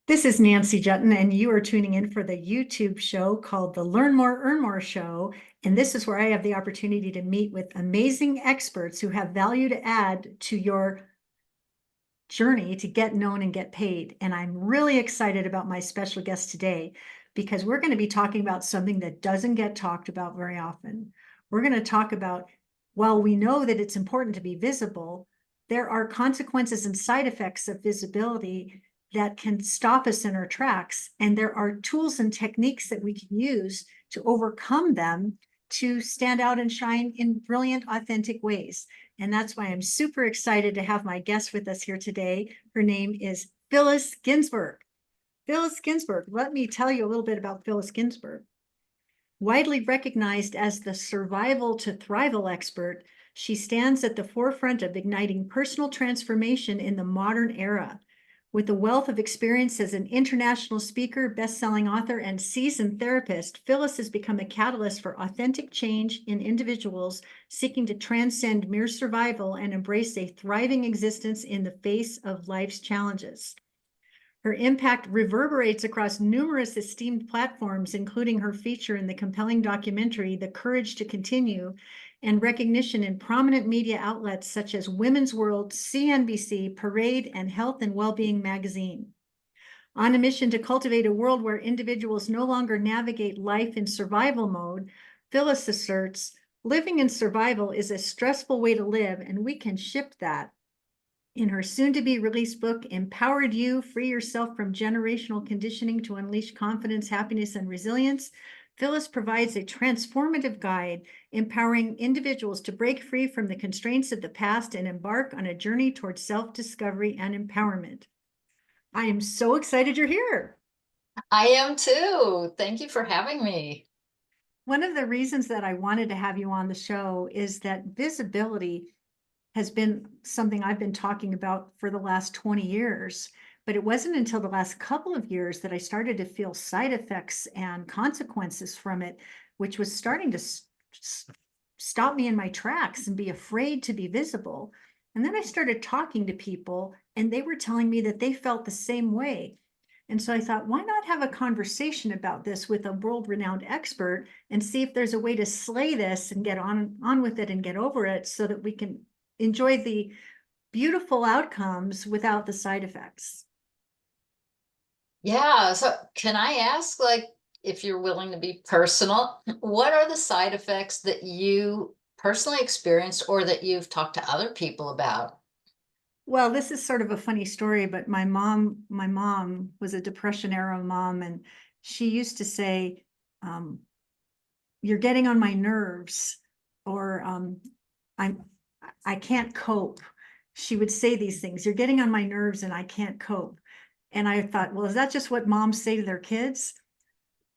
This is Nancy Juetten, and you are tuning in for the YouTube show called the Learn More, Earn More Show. And this is where I have the opportunity to meet with amazing experts who have value to add to your journey to get known and get paid. And I'm really excited about my special guest today because we're going to be talking about something that doesn't get talked about very often. We're going to talk about, while we know that it's important to be visible, there are consequences and side effects of visibility that can stop us in our tracks. And there are tools and techniques that we can use to overcome them to stand out and shine in brilliant, authentic ways. And that's why I'm super excited to have my guest with us here today. Her name is Phyllis Ginsberg. Phyllis Ginsberg, let me tell you a little bit about Phyllis Ginsberg. Widely recognized as the survival to thrival expert, she stands at the forefront of igniting personal transformation in the modern era. With a wealth of experience as an international speaker, best-selling author, and seasoned therapist, Phyllis has become a catalyst for authentic change in individuals seeking to transcend mere survival and embrace a thriving existence in the face of life's challenges. Her impact reverberates across numerous esteemed platforms, including her feature in the compelling documentary, The Courage to Continue, and recognition in prominent media outlets such as Women's World, CNBC, Parade, and Health and Wellbeing magazine. On a mission to cultivate a world where individuals no longer navigate life in survival mode, Phyllis asserts, living in survival is a stressful way to live, and we can shift that. In her soon-to-be-released book, Empowered You, Free Yourself from Generational Conditioning to Unleash Confidence, Happiness, and Resilience, Phyllis provides a transformative guide empowering individuals to break free from the constraints of the past and embark on a journey towards self-discovery and empowerment. I am so excited you're here. I am too. Thank you for having me. One of the reasons that I wanted to have you on the show is that visibility has been something I've been talking about for the last 20 years. But it wasn't until the last couple of years that I started to feel side effects and consequences from it, which was starting to stop me in my tracks and be afraid to be visible. And then I started talking to people, and they were telling me that they felt the same way. And so I thought, why not have a conversation about this with a world-renowned expert and see if there's a way to slay this and get on with it and get over it so that we can enjoy the beautiful outcomes without the side effects. Yeah, so can I ask, if you're willing to be personal, what are the side effects that you personally experienced or that you've talked to other people about? Well, this is sort of a funny story, but my mom was a Depression era mom, and she used to say, "You're getting on my nerves," or "I'm I can't cope." She would say these things, "You're getting on my nerves and I can't cope." And I thought, well, is that just what moms say to their kids?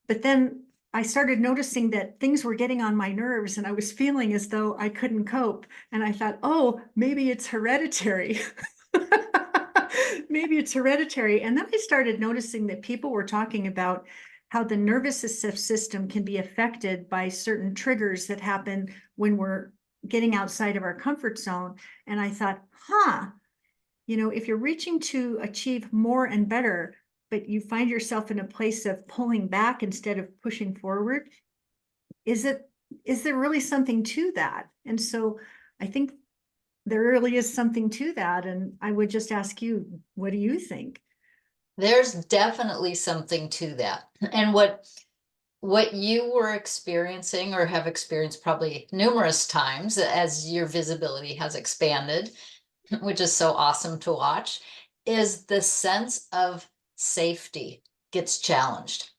But then I started noticing that things were getting on my nerves and I was feeling as though I couldn't cope. And I thought, oh, maybe it's hereditary. Maybe it's hereditary. And then I started noticing that people were talking about how the nervous system can be affected by certain triggers that happen when we're getting outside of our comfort zone. And I thought, if you're reaching to achieve more and better, but you find yourself in a place of pulling back instead of pushing forward, is there really something to that? And so I think there really is something to that. And I would just ask you, what do you think? There's definitely something to that. And what you were experiencing or have experienced probably numerous times as your visibility has expanded, which is so awesome to watch, is the sense of safety gets challenged.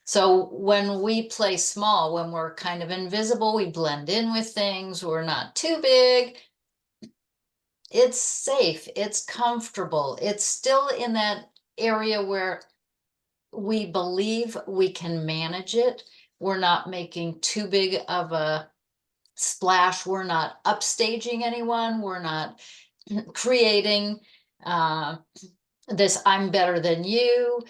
So when we play small, when we're kind of invisible, we blend in with things, we're not too big, it's safe, it's comfortable, it's still in that area where we believe we can manage it. We're not making too big of a splash. We're not upstaging anyone. We're not creating this I'm better than you.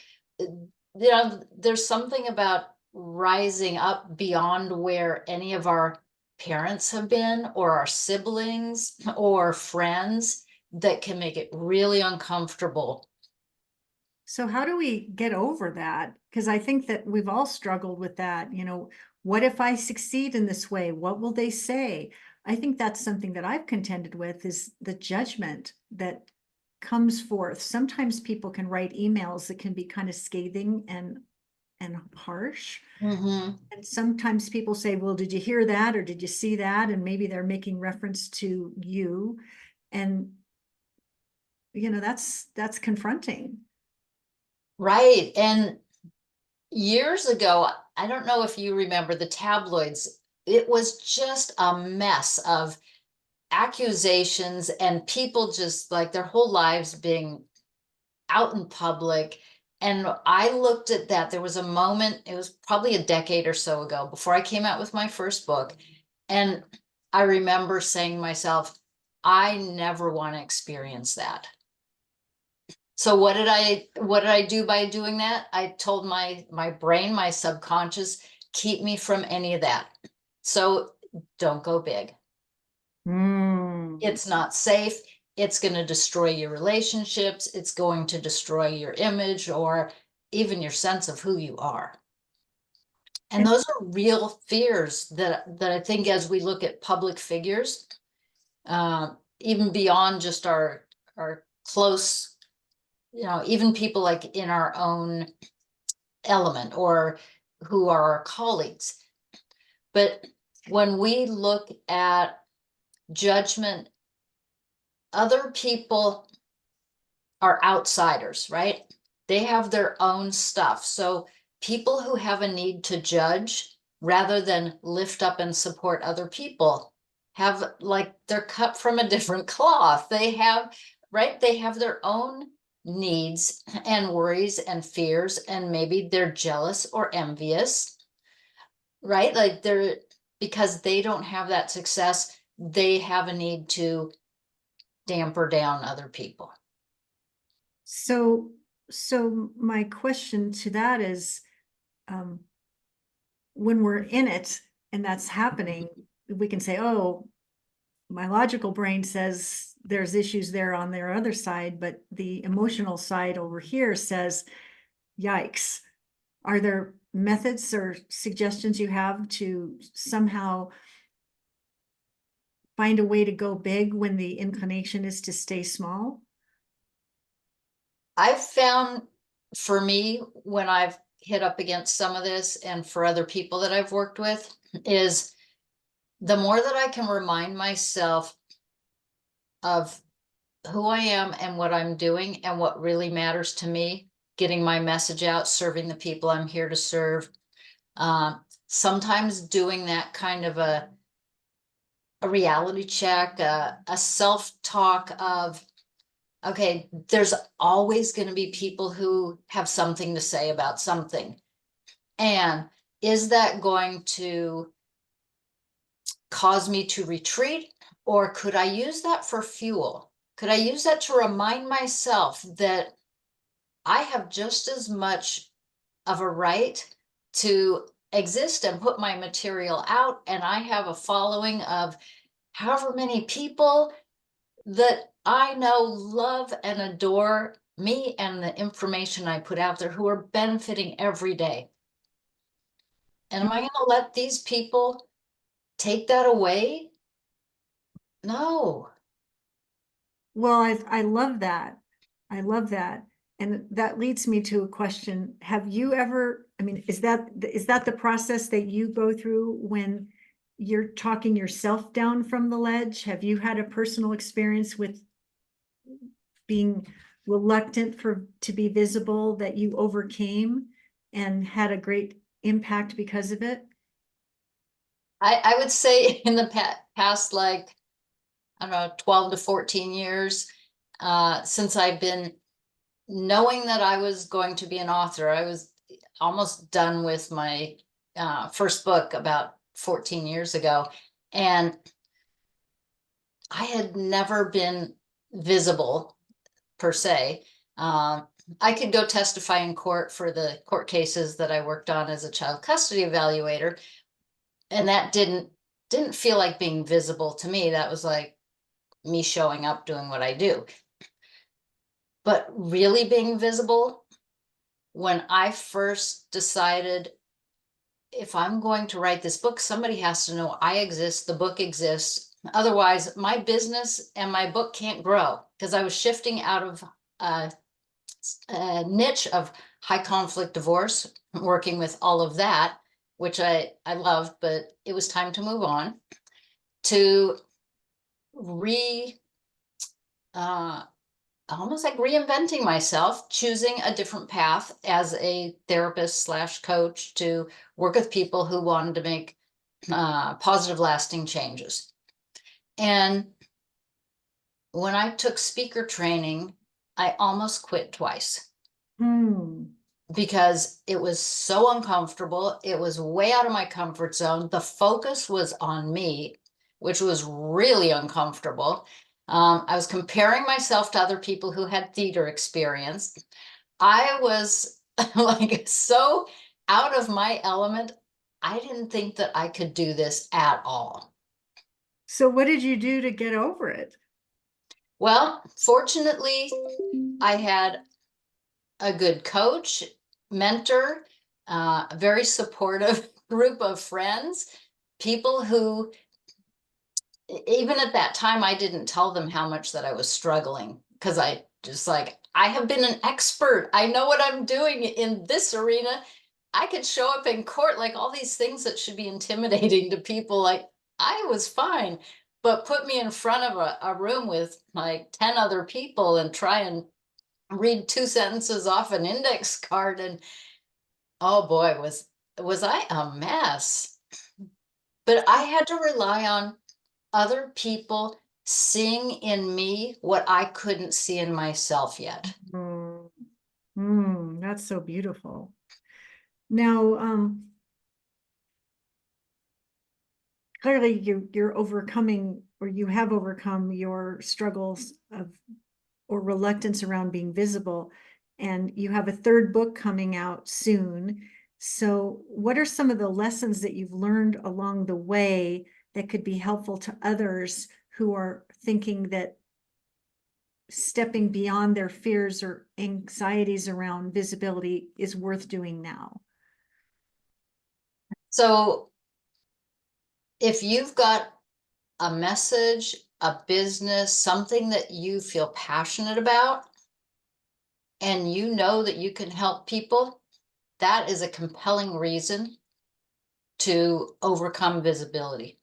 There's something about rising up beyond where any of our parents have been or our siblings or friends that can make it really uncomfortable. So how do we get over that? Because I think that we've all struggled with that. What if I succeed in this way? What will they say? I think that's something that I've contended with, is the judgment that comes forth. Sometimes people can write emails that can be kind of scathing and harsh. Mm-hmm. And sometimes people say, well, did you hear that? Or did you see that? And maybe they're making reference to you. And, that's confronting. Right. And years ago, I don't know if you remember the tabloids, it was just a mess of accusations and people just like their whole lives being out in public. And I looked at that. There was a moment, it was probably a decade or so ago before I came out with my first book. And I remember saying to myself, I never want to experience that. So what did I do by doing that? I told my brain, my subconscious, keep me from any of that. So don't go big. Mm. It's not safe. It's going to destroy your relationships. It's going to destroy your image or even your sense of who you are. And And those are real fears that I think as we look at public figures, even beyond just our close, even people like in our own element or who are our colleagues. But when we look at judgment, other people are outsiders, right? They have their own stuff. So people who have a need to judge rather than lift up and support other people have like they're cut from a different cloth. They have, right? They have their own needs and worries and fears, and maybe they're jealous or envious, right? Like they're, because they don't have that success, they have a need to damper down other people. so my question to that is, when we're in it and that's happening, we can say, oh, my logical brain says there's issues there on their other side, but the emotional side over here says, yikes. Are there methods or suggestions you have to somehow find a way to go big when the inclination is to stay small? I've found for me, when I've hit up against some of this, and for other people that I've worked with, is the more that I can remind myself of who I am and what I'm doing and what really matters to me, getting my message out, serving the people I'm here to serve. Sometimes doing that kind of a reality check, a self-talk of, okay, there's always going to be people who have something to say about something. And is that going to cause me to retreat? Or could I use that for fuel? Could I use that to remind myself that I have just as much of a right to exist and put my material out, and I have a following of however many people that I know love and adore me and the information I put out there, who are benefiting every day. And am I going to let these people take that away? No. Well, I love that. I love that. And that leads me to a question. Have you ever, I mean, is that the process that you go through when you're talking yourself down from the ledge? Have you had a personal experience with being reluctant to be visible that you overcame and had a great impact because of it? I would say in the past, like, I don't know, 12 to 14 years, since I've been knowing that I was going to be an author. I was almost done with my first book about 14 years ago. And I had never been visible per se. I could go testify in court for the court cases that I worked on as a child custody evaluator. And that didn't feel like being visible to me. That was like me showing up doing what I do. But really being visible, when I first decided, if I'm going to write this book, somebody has to know I exist, the book exists. Otherwise, my business and my book can't grow, because I was shifting out of a niche of high conflict divorce, working with all of that, which I loved, but it was time to move on, to uh, almost like reinventing myself, choosing a different path as a therapist slash coach to work with people who wanted to make positive, lasting changes. And when I took speaker training, I almost quit twice. Because it was so uncomfortable. It was way out of my comfort zone. The focus was on me, which was really uncomfortable. I was comparing myself to other people who had theater experience. I was like so out of my element. I didn't think that I could do this at all. So what did you do to get over it? Well, fortunately, I had a good coach, mentor, a very supportive group of friends, people who, even at that time, I didn't tell them how much that I was struggling, because I just like, I have been an expert. I know what I'm doing in this arena. I could show up in court, like all these things that should be intimidating to people. Like, I was fine, but put me in front of a room with like 10 other people and try and read 2 sentences off an index card, and oh boy, was I a mess. But I had to rely on other people seeing in me what I couldn't see in myself yet. That's so beautiful. Now, clearly you're overcoming, or you have overcome your struggles of or reluctance around being visible, and you have a third book coming out soon. So what are some of the lessons that you've learned along the way that could be helpful to others who are thinking that stepping beyond their fears or anxieties around visibility is worth doing now? So if you've got a message, a business, something that you feel passionate about, and you know that you can help people, that is a compelling reason to overcome visibility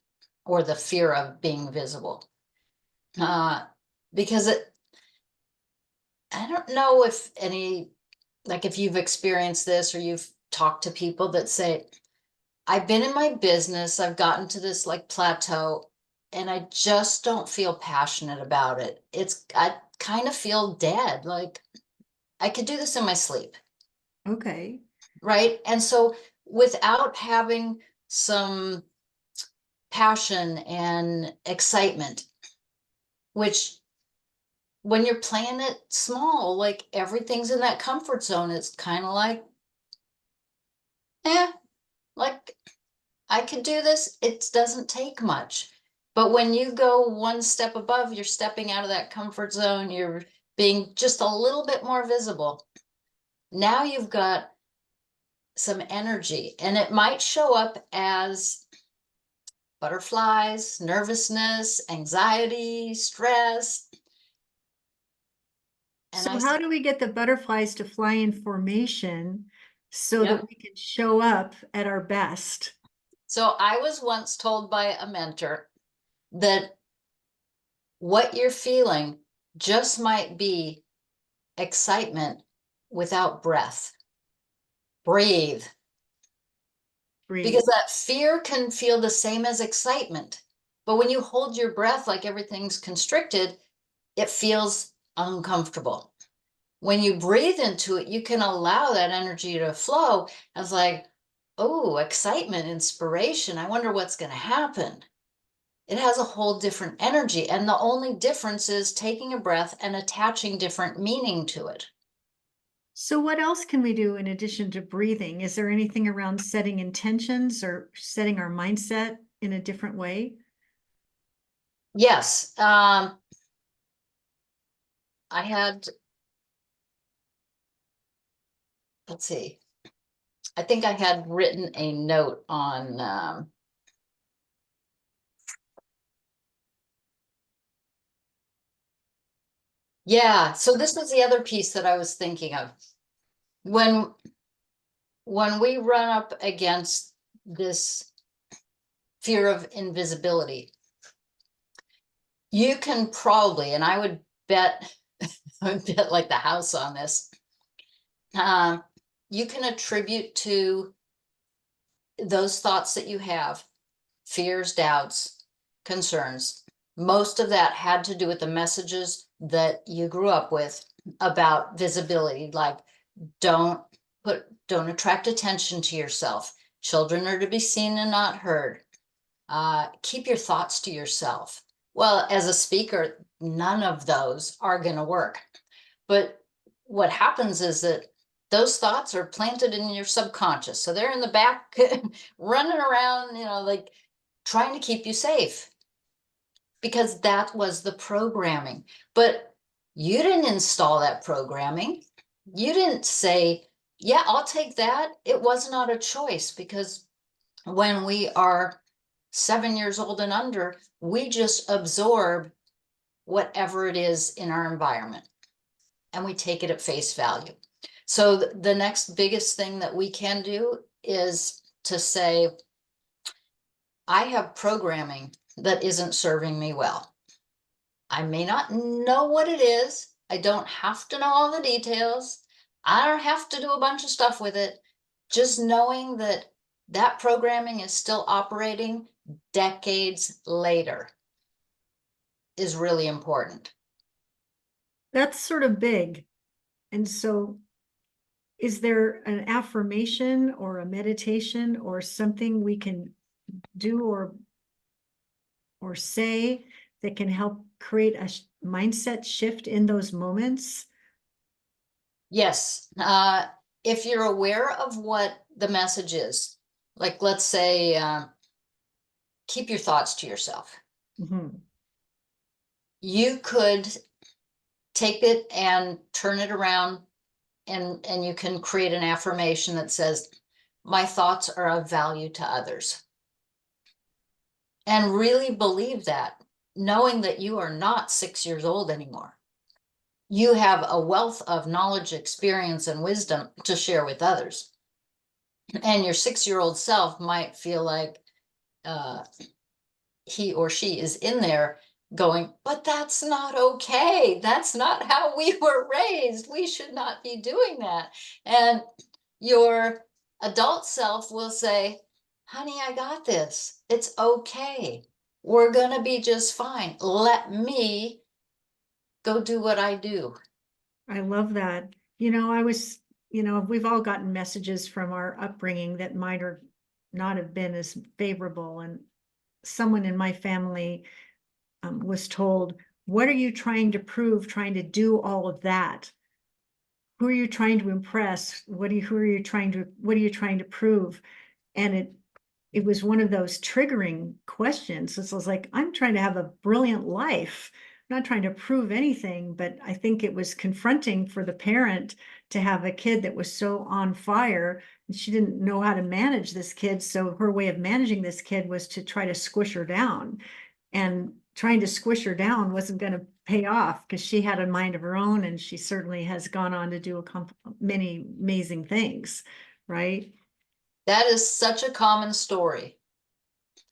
or the fear of being visible. Because I don't know if like if you've experienced this, or you've talked to people that say, I've been in my business, I've gotten to this like plateau, and I just don't feel passionate about it. I kind of feel dead. Like I could do this in my sleep. Okay. Right. And so without having some passion and excitement, which when you're playing it small, like everything's in that comfort zone, it's kind of like, like I could do this. It doesn't take much. But when you go one step above, you're stepping out of that comfort zone, you're being just a little bit more visible. Now you've got some energy, and it might show up as butterflies, nervousness, anxiety, stress. And So how do we get the butterflies to fly in formation so that yep. we can show up at our best? So I was once told by a mentor that what you're feeling just might be excitement without breath. Breathe. Breathe. Because that fear can feel the same as excitement. But when you hold your breath like everything's constricted, it feels uncomfortable. When you breathe into it, you can allow that energy to flow. It's like, oh, excitement, inspiration. I wonder what's going to happen. It has a whole different energy. And the only difference is taking a breath and attaching different meaning to it. So what else can we do in addition to breathing? Is there anything around setting intentions or setting our mindset in a different way? Yes. I had let's see. I think I had written a note on, yeah, so this was the other piece that I was thinking of. When we run up against this fear of invisibility, you can probably, and I would bet, I would bet like the house on this, you can attribute to those thoughts that you have, fears, doubts, concerns. Most of that had to do with the messages that you grew up with about visibility, like don't attract attention to yourself. Children are to be seen and not heard. Keep your thoughts to yourself. Well, as a speaker, none of those are going to work. But what happens is that those thoughts are planted in your subconscious. So they're in the back running around, like trying to keep you safe, because that was the programming. But you didn't install that programming. You didn't say, yeah, I'll take that. It was not a choice, because when we are 7 years old and under, we just absorb whatever it is in our environment and we take it at face value. So the next biggest thing that we can do is to say, I have programming that isn't serving me well. I may not know what it is. I don't have to know all the details. I don't have to do a bunch of stuff with it. Just knowing that that programming is still operating decades later is really important. That's sort of big. And so is there an affirmation or a meditation or something we can do or say that can help create a mindset shift in those moments? Yes. If you're aware of what the message is, like let's say, keep your thoughts to yourself. Mhm. You could take it and turn it around, and you can create an affirmation that says, my thoughts are of value to others. And really believe that, knowing that you are not 6 years old anymore. You have a wealth of knowledge, experience, and wisdom to share with others. And your 6-year-old self might feel like he or she is in there going, but that's not okay. That's not how we were raised. We should not be doing that. And your adult self will say, honey, I got this. It's okay. We're going to be just fine. Let me go do what I do. I love that. We've all gotten messages from our upbringing that might or not have been as favorable. And someone in my family was told, what are you trying to prove, trying to do all of that? Who are you trying to impress? What are you trying to prove? And it was one of those triggering questions. It was like, I'm trying to have a brilliant life. I'm not trying to prove anything, but I think it was confronting for the parent to have a kid that was so on fire, and she didn't know how to manage this kid. So her way of managing this kid was to try to squish her down. And trying to squish her down wasn't going to pay off, because she had a mind of her own, and she certainly has gone on to do many amazing things, right? That is such a common story.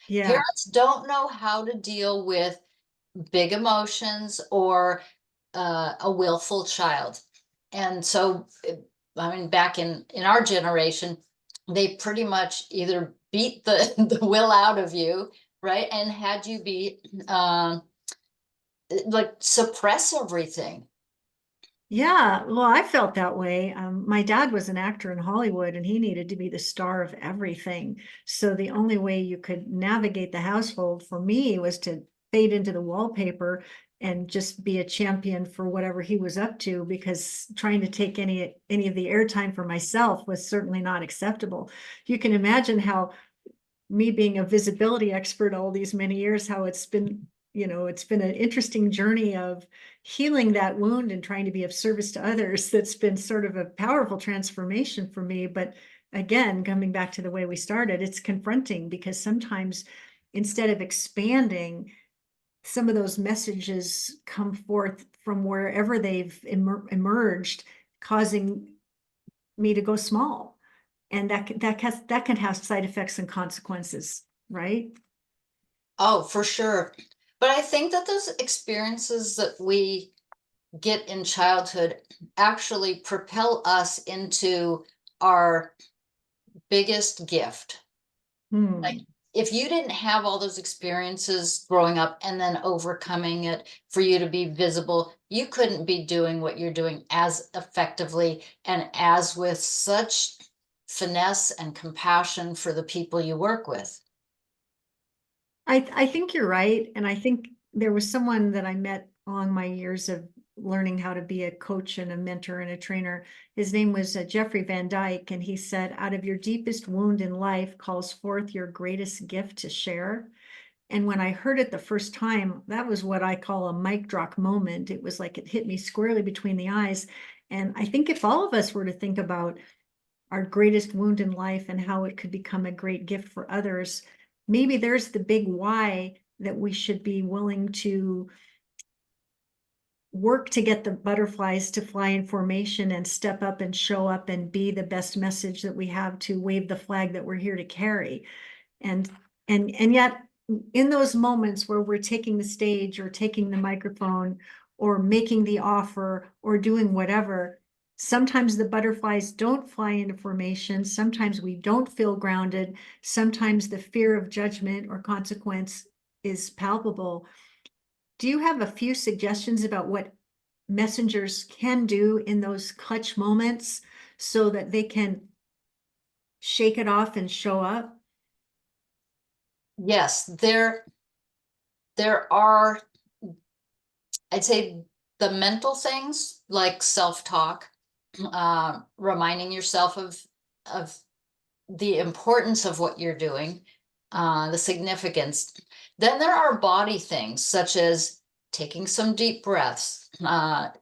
Yeah. Parents don't know how to deal with big emotions or a willful child. And so, I mean, back in our generation, they pretty much either beat the, the will out of you, right? And had you be like suppress everything. Yeah, well, I felt that way. My dad was an actor in Hollywood, and he needed to be the star of everything. So the only way you could navigate the household for me was to fade into the wallpaper and just be a champion for whatever he was up to, because trying to take any of the airtime for myself was certainly not acceptable. You can imagine how me being a visibility expert all these many years, how it's been, it's been an interesting journey of healing that wound and trying to be of service to others. That's been sort of a powerful transformation for me. But again, coming back to the way we started, it's confronting because sometimes instead of expanding, some of those messages come forth from wherever they've emerged, causing me to go small. And that can have side effects and consequences, right? Oh, for sure. But I think that those experiences that we get in childhood actually propel us into our biggest gift. Like, Hmm. if you didn't have all those experiences growing up and then overcoming it for you to be visible, you couldn't be doing what you're doing as effectively and as with such finesse and compassion for the people you work with. I think you're right. And I think there was someone that I met along my years of learning how to be a coach and a mentor and a trainer. His name was Jeffrey Van Dyke. And he said, out of your deepest wound in life calls forth your greatest gift to share. And when I heard it the first time, that was what I call a mic drop moment. It was like it hit me squarely between the eyes. And I think if all of us were to think about our greatest wound in life and how it could become a great gift for others, maybe there's the big why that we should be willing to work to get the butterflies to fly in formation and step up and show up and be the best message that we have to wave the flag that we're here to carry. And and yet in those moments where we're taking the stage or taking the microphone or making the offer or doing whatever, sometimes the butterflies don't fly into formation. Sometimes we don't feel grounded. Sometimes the fear of judgment or consequence is palpable. Do you have a few suggestions about what messengers can do in those clutch moments so that they can shake it off and show up? Yes, there are, I'd say, the mental things like self-talk, reminding yourself of the importance of what you're doing, the significance. Then there are body things such as taking some deep breaths. I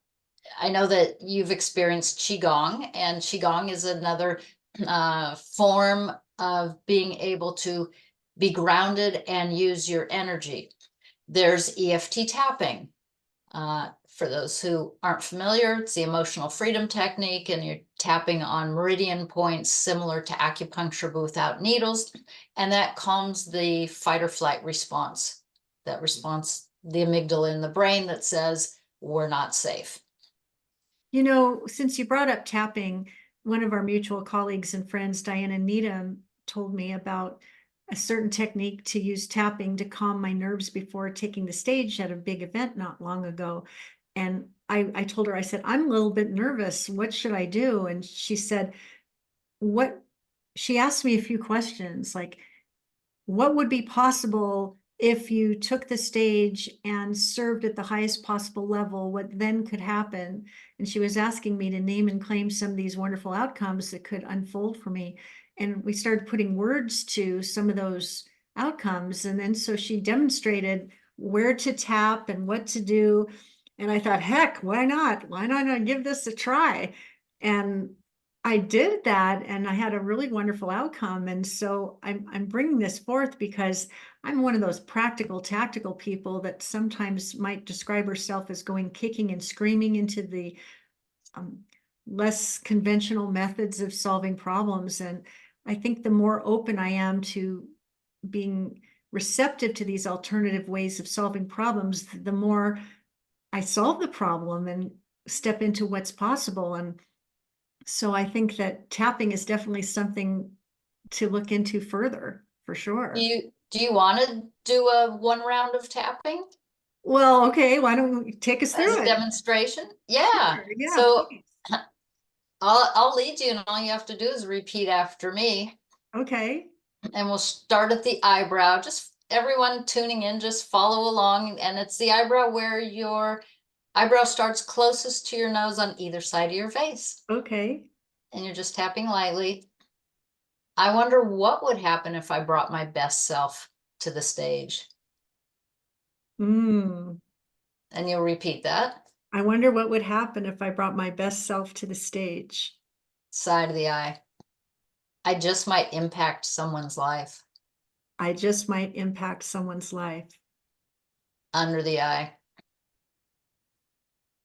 know that you've experienced Qigong, and Qigong is another form of being able to be grounded and use your energy. There's EFT tapping. For those who aren't familiar, it's the emotional freedom technique, and you're tapping on meridian points similar to acupuncture but without needles, and that calms the fight or flight response. That response, the amygdala in the brain that says, we're not safe. Since you brought up tapping, one of our mutual colleagues and friends, Diana Needham, told me about a certain technique to use tapping to calm my nerves before taking the stage at a big event not long ago. And I told her, I said, I'm a little bit nervous. What should I do? And she said, she asked me a few questions like, what would be possible if you took the stage and served at the highest possible level? What then could happen? And she was asking me to name and claim some of these wonderful outcomes that could unfold for me. And we started putting words to some of those outcomes. And then so she demonstrated where to tap and what to do. And I thought, heck, why not? Why not give this a try? And I did that and I had a really wonderful outcome. And so I'm bringing this forth because I'm one of those practical, tactical people that sometimes might describe herself as going kicking and screaming into the um, less conventional methods of solving problems. And I think the more open I am to being receptive to these alternative ways of solving problems, the more I solve the problem and step into what's possible. And so I think that tapping is definitely something to look into further, for sure. Do you want to do a one round of tapping Well, okay, why don't you take us as through a it? demonstration? Yeah. Sure, yeah, So please. I'll lead you, and all you have to do is repeat after me. Okay, And we'll start at the eyebrow. Just everyone tuning in, just follow along. And it's the eyebrow where your eyebrow starts closest to your nose on either side of your face. okay. And you're just tapping lightly. I wonder what would happen if I brought my best self to the stage. Mm. And you'll repeat that. I wonder what would happen if I brought my best self to the stage. Side of the eye. I just might impact someone's life. I just might impact someone's life. Under the eye.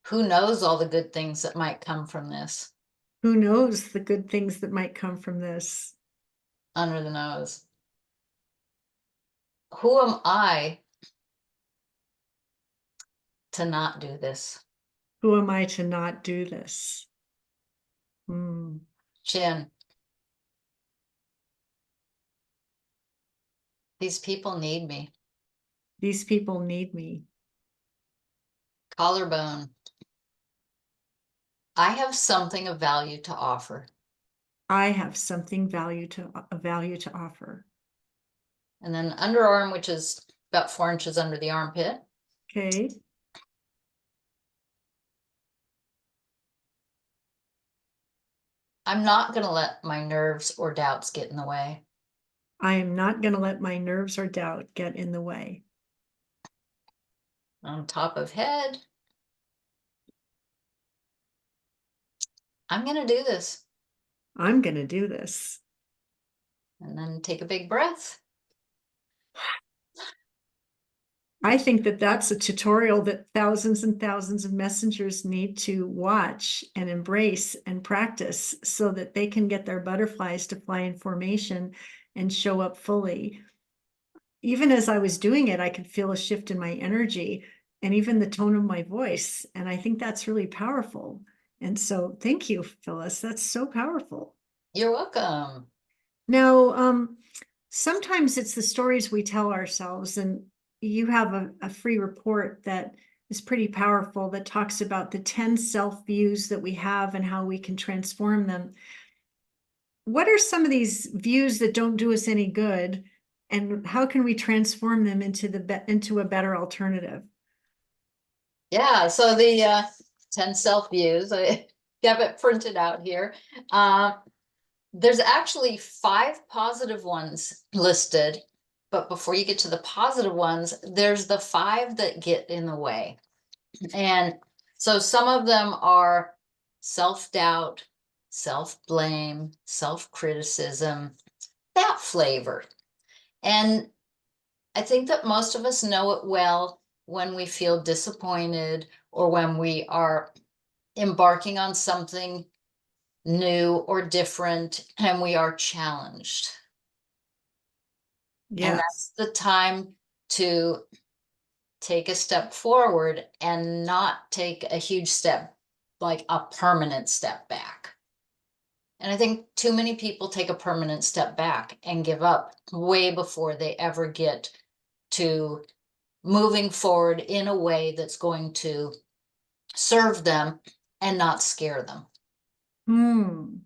Who knows all the good things that might come from this? Who knows the good things that might come from this? Under the nose. Who am I to not do this? Who am I to not do this? Mm. Chin. These people need me. These people need me. Collarbone. I have something of value to offer. I have something of value to offer. And then underarm, which is about 4 inches under the armpit. Okay. I'm not going to let my nerves or doubts get in the way. I am not going to let my nerves or doubt get in the way. On top of head. I'm going to do this. I'm going to do this. And then take a big breath. I think that that's a tutorial that thousands and thousands of messengers need to watch and embrace and practice so that they can get their butterflies to fly in formation and show up fully. Even as I was doing it, I could feel a shift in my energy and even the tone of my voice. And I think that's really powerful. And so thank you, Phyllis. That's so powerful. You're welcome. Now, sometimes it's the stories we tell ourselves, and you have a free report that is pretty powerful that talks about the 10 self views that we have and how we can transform them. What are some of these views that don't do us any good, and how can we transform them into a better alternative? Yeah, so the 10 self views, I have it printed out here. There's actually 5 positive ones listed, but before you get to the positive ones, there's the 5 that get in the way. And so some of them are self-doubt, self-blame, self-criticism, that flavor. And I think that most of us know it well when we feel disappointed or when we are embarking on something new or different and we are challenged. And that's Yes. the time to take a step forward and not take a huge step, like a permanent step back. And I think too many people take a permanent step back and give up way before they ever get to moving forward in a way that's going to serve them and not scare them. Hmm.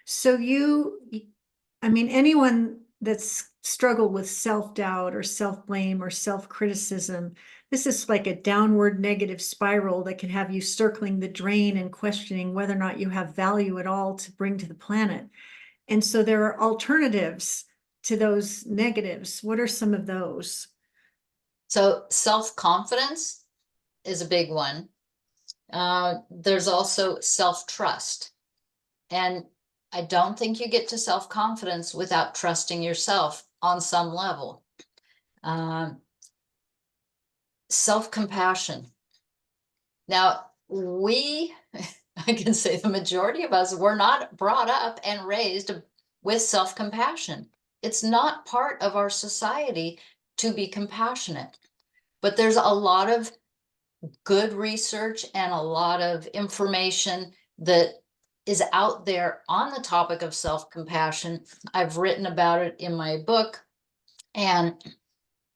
So I mean, anyone that's struggled with self-doubt or self-blame or self-criticism, this is like a downward negative spiral that can have you circling the drain and questioning whether or not you have value at all to bring to the planet. And so there are alternatives to those negatives. What are some of those? So self-confidence is a big one. There's also self-trust. And I don't think you get to self-confidence without trusting yourself on some level. Self-compassion. Now, I can say the majority of us were not brought up and raised with self-compassion. It's not part of our society to be compassionate. But there's a lot of good research and a lot of information that is out there on the topic of self-compassion. I've written about it in my book, and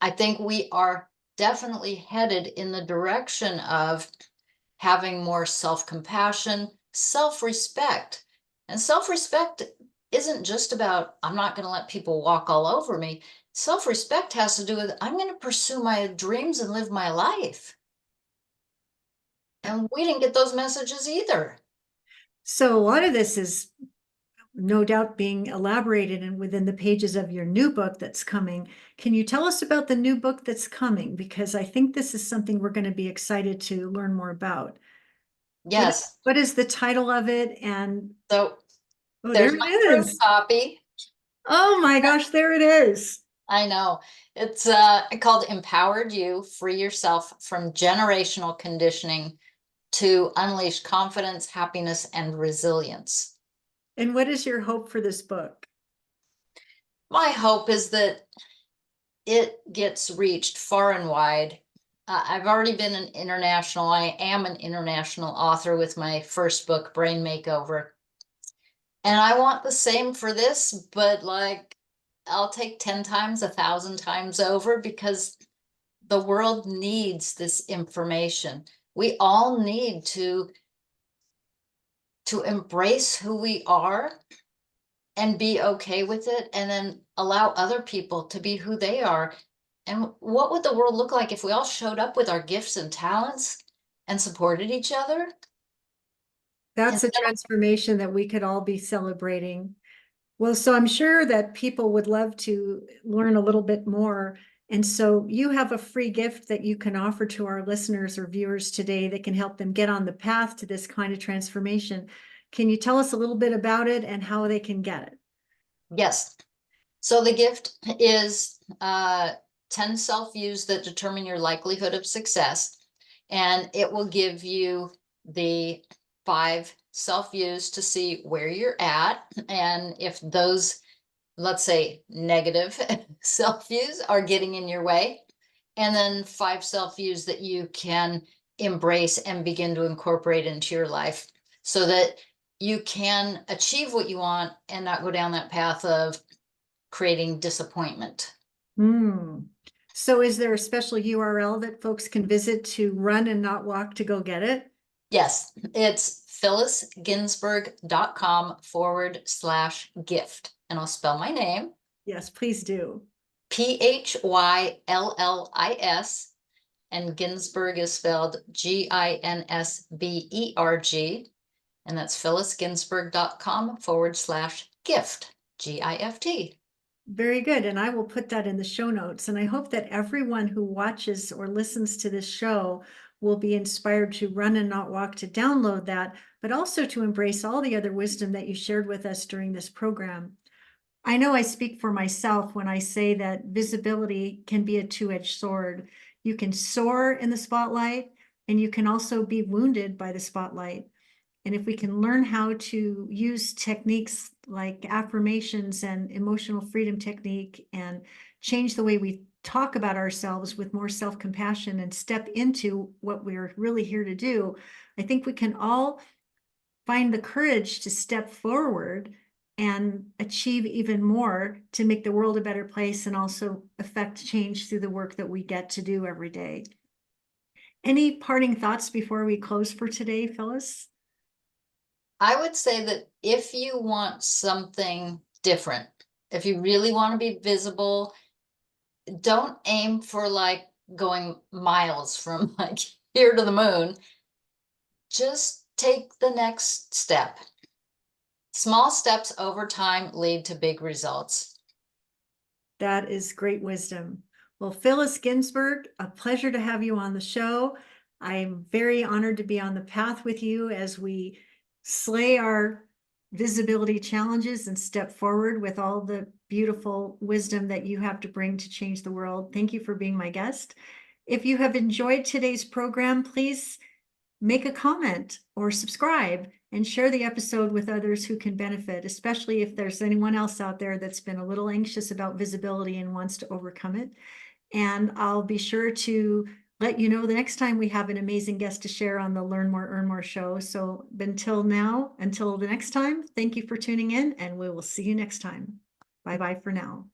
I think we are definitely headed in the direction of having more self-compassion, self-respect. And self-respect isn't just about, I'm not going to let people walk all over me. Self-respect has to do with, I'm going to pursue my dreams and live my life. And we didn't get those messages either. So a lot of this is no doubt being elaborated and within the pages of your new book that's coming. Can you tell us about the new book that's coming? Because I think this is something we're going to be excited to learn more about. Yes. What is the title of it? And So oh, there there's it my proof is. copy. Oh my gosh, there it is. I know. It's called Empowered You, Free Yourself from Generational Conditioning to Unleash Confidence, Happiness, and Resilience. And what is your hope for this book? My hope is that it gets reached far and wide. I've already been I am an international author with my first book, Brain Makeover. And I want the same for this, but like I'll take 10 times, 1,000 times over, because the world needs this information. We all need to embrace who we are and be okay with it, and then allow other people to be who they are. And what would the world look like if we all showed up with our gifts and talents and supported each other? That's a Instead of, transformation that we could all be celebrating. Well, so I'm sure that people would love to learn a little bit more. And so you have a free gift that you can offer to our listeners or viewers today that can help them get on the path to this kind of transformation. Can you tell us a little bit about it and how they can get it? yes. So the gift is 10 self-views that determine your likelihood of success. And it will give you the 5 self-views to see where you're at. And if those, let's say, negative self-views are getting in your way, and then 5 self-views that you can embrace and begin to incorporate into your life so that you can achieve what you want and not go down that path of creating disappointment. Hmm. So is there a special URL that folks can visit to run and not walk to go get it? Yes, it's phyllisginsberg.com/gift. And I'll spell my name, Yes, please do. Phyllis, and Ginsberg is spelled Ginsberg. And that's phyllisginsberg.com/gift, GIFT. Very good. And I will put that in the show notes. And I hope that everyone who watches or listens to this show will be inspired to run and not walk to download that, but also to embrace all the other wisdom that you shared with us during this program. I know I speak for myself when I say that visibility can be a two-edged sword. You can soar in the spotlight, and you can also be wounded by the spotlight. And if we can learn how to use techniques like affirmations and emotional freedom technique and change the way we talk about ourselves with more self-compassion and step into what we're really here to do, I think we can all find the courage to step forward and achieve even more to make the world a better place and also affect change through the work that we get to do every day. Any parting thoughts before we close for today, Phyllis? I would say that if you want something different, if you really want to be visible, don't aim for like going miles from like here to the moon. Just take the next step. Small steps over time lead to big results. That is great wisdom. Well, Phyllis Ginsberg, a pleasure to have you on the show. I'm very honored to be on the path with you as we slay our visibility challenges and step forward with all the beautiful wisdom that you have to bring to change the world. Thank you for being my guest. If you have enjoyed today's program, please make a comment or subscribe and share the episode with others who can benefit, especially if there's anyone else out there that's been a little anxious about visibility and wants to overcome it. And I'll be sure to let you know the next time we have an amazing guest to share on the Learn More, Earn More show. So until now, until the next time, thank you for tuning in, and we will see you next time. Bye-bye for now.